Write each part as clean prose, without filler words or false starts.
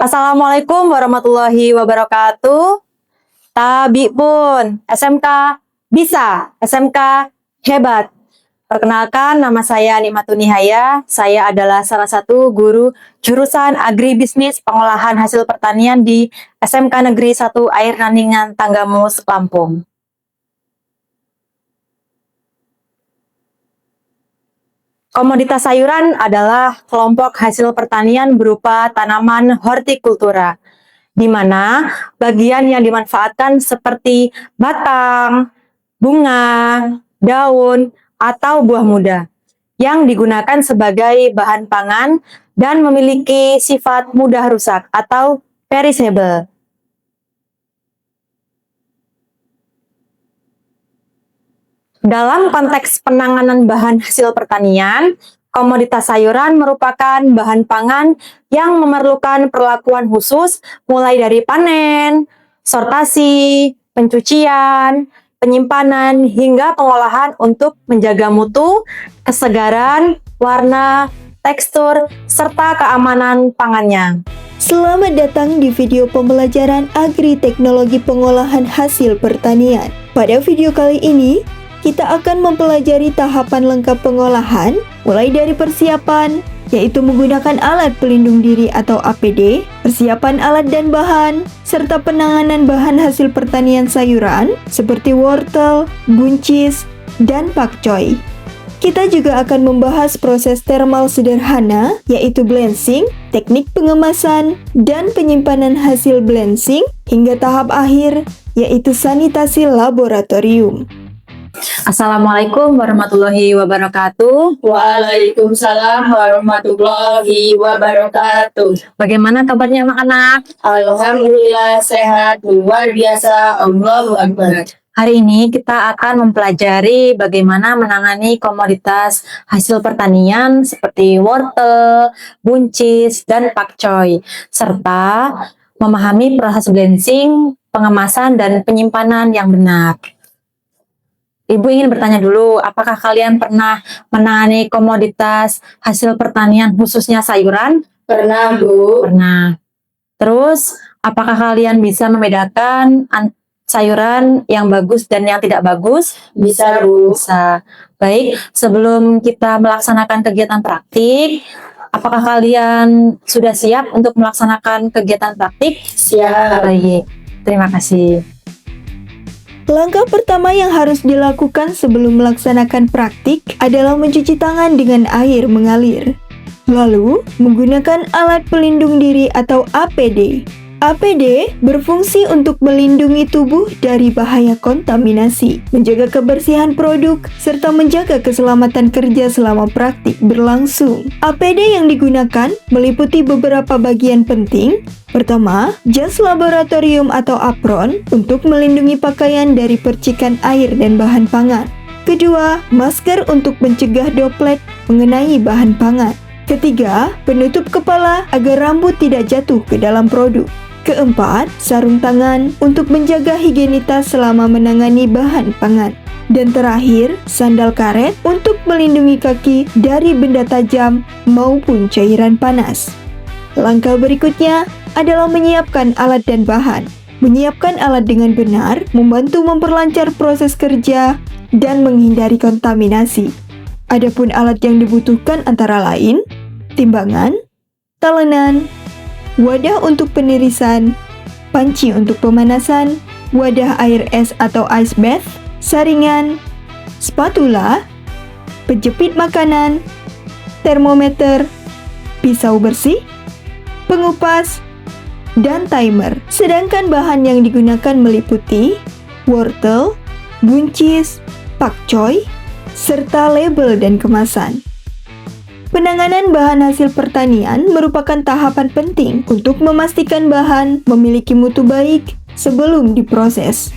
Assalamualaikum warahmatullahi wabarakatuh. Tabi pun, SMK bisa, SMK hebat. Perkenalkan, nama saya Nikmatun Nihaya. Saya adalah salah satu guru jurusan Agribisnis Pengolahan Hasil Pertanian di SMK Negeri 1 Air Nandingan Tanggamus, Lampung. Komoditas sayuran adalah kelompok hasil pertanian berupa tanaman hortikultura, di mana bagian yang dimanfaatkan seperti batang, bunga, daun, atau buah muda, yang digunakan sebagai bahan pangan dan memiliki sifat mudah rusak atau perishable. Dalam konteks penanganan bahan hasil pertanian, komoditas sayuran merupakan bahan pangan yang memerlukan perlakuan khusus mulai dari panen, sortasi, pencucian, penyimpanan, hingga pengolahan untuk menjaga mutu, kesegaran, warna, tekstur, serta keamanan pangannya. Selamat datang di video pembelajaran Agri-Teknologi Pengolahan Hasil Pertanian. Pada video kali ini, kita akan mempelajari tahapan lengkap pengolahan, mulai dari persiapan, yaitu menggunakan alat pelindung diri atau APD, persiapan alat dan bahan, serta penanganan bahan hasil pertanian sayuran seperti wortel, buncis, dan pakcoy. Kita juga akan membahas proses thermal sederhana, yaitu blanching, teknik pengemasan, dan penyimpanan hasil blanching, hingga tahap akhir, yaitu sanitasi laboratorium. Assalamualaikum warahmatullahi wabarakatuh. Waalaikumsalam warahmatullahi wabarakatuh. Bagaimana kabarnya anak-anak? Alhamdulillah sehat, luar biasa, Allahu Akbar. Hari ini kita akan mempelajari bagaimana menangani komoditas hasil pertanian seperti wortel, buncis, dan pakcoy, serta memahami proses blanching, pengemasan, dan penyimpanan yang benar. Ibu ingin bertanya dulu, apakah kalian pernah menangani komoditas hasil pertanian khususnya sayuran? Pernah, Bu. Pernah. Terus, apakah kalian bisa membedakan sayuran yang bagus dan yang tidak bagus? Bisa, Bu. Bisa. Baik, sebelum kita melaksanakan kegiatan praktik, apakah kalian sudah siap untuk melaksanakan kegiatan praktik? Siap. Baik, terima kasih. Langkah pertama yang harus dilakukan sebelum melaksanakan praktik adalah mencuci tangan dengan air mengalir. Lalu, menggunakan alat pelindung diri atau APD. APD berfungsi untuk melindungi tubuh dari bahaya kontaminasi, menjaga kebersihan produk, serta menjaga keselamatan kerja selama praktik berlangsung. APD yang digunakan meliputi beberapa bagian penting. Pertama, jas laboratorium atau apron untuk melindungi pakaian dari percikan air dan bahan pangan. Kedua, masker untuk mencegah droplet mengenai bahan pangan. Ketiga, penutup kepala agar rambut tidak jatuh ke dalam produk. Keempat, sarung tangan untuk menjaga higienitas selama menangani bahan pangan. Dan terakhir, sandal karet untuk melindungi kaki dari benda tajam maupun cairan panas. Langkah berikutnya adalah menyiapkan alat dan bahan. Menyiapkan alat dengan benar membantu memperlancar proses kerja dan menghindari kontaminasi. Adapun alat yang dibutuhkan antara lain timbangan, talenan, wadah untuk penirisan, panci untuk pemanasan, wadah air es atau ice bath, saringan, spatula, penjepit makanan, termometer, pisau bersih, pengupas, dan timer. Sedangkan bahan yang digunakan meliputi wortel, buncis, pakcoy, serta label dan kemasan. Penanganan bahan hasil pertanian merupakan tahapan penting untuk memastikan bahan memiliki mutu baik sebelum diproses.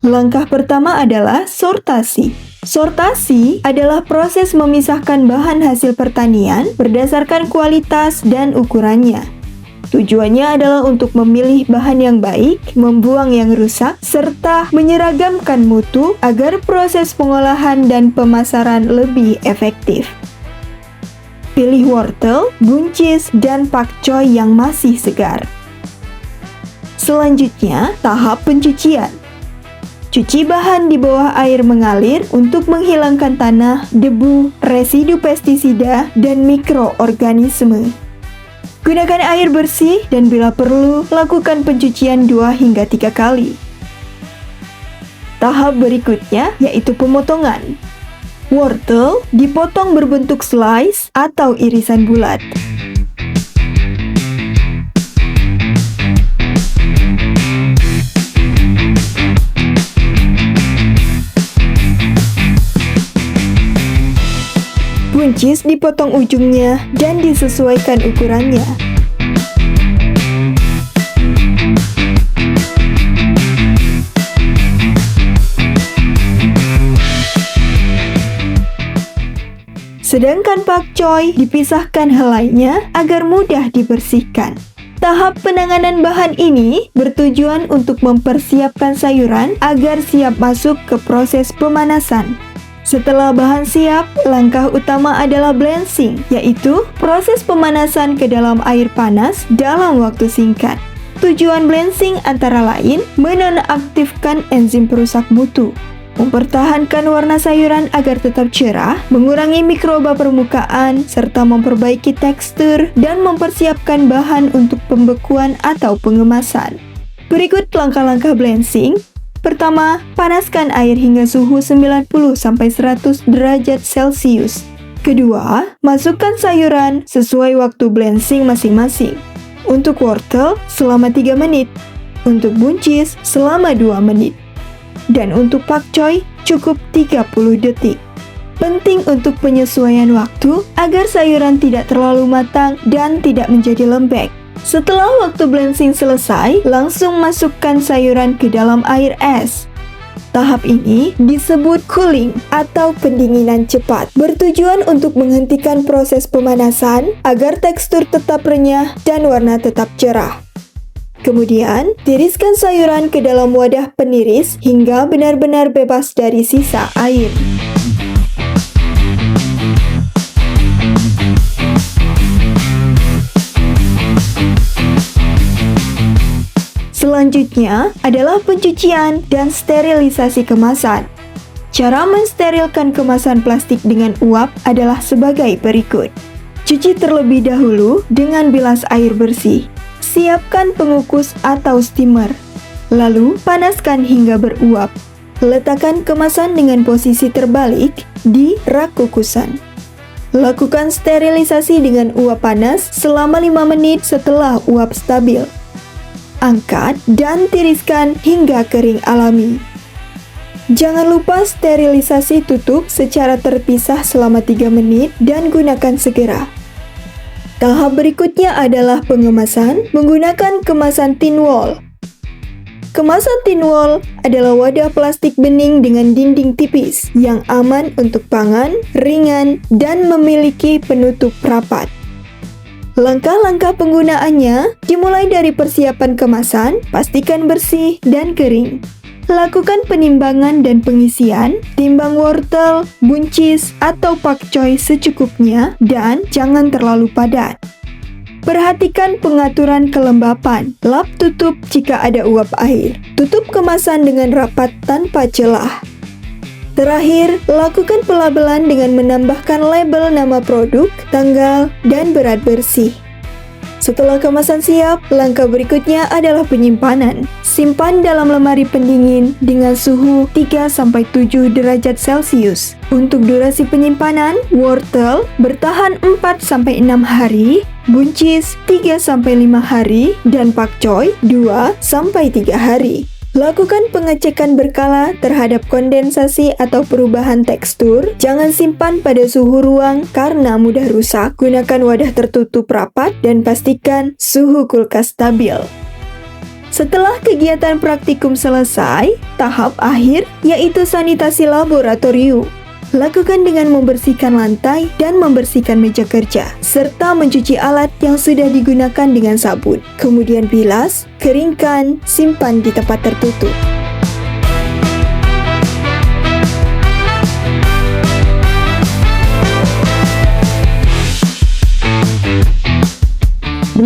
Langkah pertama adalah sortasi. Sortasi adalah proses memisahkan bahan hasil pertanian berdasarkan kualitas dan ukurannya. Tujuannya adalah untuk memilih bahan yang baik, membuang yang rusak, serta menyeragamkan mutu agar proses pengolahan dan pemasaran lebih efektif. Pilih wortel, buncis, dan pakcoy yang masih segar. Selanjutnya, tahap pencucian. Cuci bahan di bawah air mengalir untuk menghilangkan tanah, debu, residu pestisida, dan mikroorganisme. Gunakan air bersih dan bila perlu, lakukan pencucian 2 hingga 3 kali. Tahap berikutnya yaitu pemotongan. Wortel dipotong berbentuk slice atau irisan bulat. Buncis dipotong ujungnya dan disesuaikan ukurannya. Sedangkan pakcoy dipisahkan helainya agar mudah dibersihkan. Tahap penanganan bahan ini bertujuan untuk mempersiapkan sayuran agar siap masuk ke proses pemanasan. Setelah bahan siap, langkah utama adalah blanching, yaitu proses pemanasan ke dalam air panas dalam waktu singkat. Tujuan blanching antara lain menonaktifkan enzim perusak mutu, mempertahankan warna sayuran agar tetap cerah, mengurangi mikroba permukaan, serta memperbaiki tekstur dan mempersiapkan bahan untuk pembekuan atau pengemasan. Berikut langkah-langkah blanching. Pertama, panaskan air hingga suhu 90-100 derajat Celcius. Kedua, masukkan sayuran sesuai waktu blanching masing-masing. Untuk wortel, selama 3 menit. Untuk buncis, selama 2 menit. Dan untuk pakcoy, cukup 30 detik. Penting untuk penyesuaian waktu agar sayuran tidak terlalu matang dan tidak menjadi lembek. Setelah waktu blanching selesai, langsung masukkan sayuran ke dalam air es. Tahap ini disebut cooling atau pendinginan cepat, bertujuan untuk menghentikan proses pemanasan agar tekstur tetap renyah dan warna tetap cerah. Kemudian, tiriskan sayuran ke dalam wadah peniris hingga benar-benar bebas dari sisa air. Selanjutnya adalah pencucian dan sterilisasi kemasan. Cara mensterilkan kemasan plastik dengan uap adalah sebagai berikut. Cuci terlebih dahulu dengan bilas air bersih. Siapkan pengukus atau steamer. Lalu panaskan hingga beruap. Letakkan kemasan dengan posisi terbalik di rak kukusan. Lakukan sterilisasi dengan uap panas selama 5 menit setelah uap stabil. Angkat dan tiriskan hingga kering alami. Jangan lupa sterilisasi tutup secara terpisah selama 3 menit dan gunakan segera. Tahap berikutnya adalah pengemasan menggunakan kemasan tin wall. Kemasan tin wall adalah wadah plastik bening dengan dinding tipis yang aman untuk pangan, ringan, dan memiliki penutup rapat. Langkah-langkah penggunaannya dimulai dari persiapan kemasan, pastikan bersih dan kering. Lakukan penimbangan dan pengisian, timbang wortel, buncis, atau pakcoy secukupnya dan jangan terlalu padat. Perhatikan pengaturan kelembapan, lap tutup jika ada uap air. Tutup kemasan dengan rapat tanpa celah. Terakhir, lakukan pelabelan dengan menambahkan label nama produk, tanggal, dan berat bersih. Setelah kemasan siap, langkah berikutnya adalah penyimpanan. Simpan dalam lemari pendingin dengan suhu 3-7 derajat Celcius. Untuk durasi penyimpanan, wortel bertahan 4-6 hari, buncis 3-5 hari, dan pakcoy 2-3 hari. Lakukan pengecekan berkala terhadap kondensasi atau perubahan tekstur. Jangan simpan pada suhu ruang karena mudah rusak. Gunakan wadah tertutup rapat dan pastikan suhu kulkas stabil. Setelah kegiatan praktikum selesai, tahap akhir yaitu sanitasi laboratorium. Lakukan dengan membersihkan lantai dan membersihkan meja kerja, serta mencuci alat yang sudah digunakan dengan sabun. Kemudian bilas, keringkan, simpan di tempat tertutup.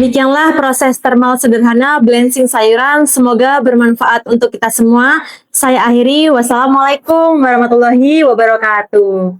Demikianlah proses thermal sederhana blanching sayuran. Semoga bermanfaat untuk kita semua. Saya akhiri. Wassalamualaikum warahmatullahi wabarakatuh.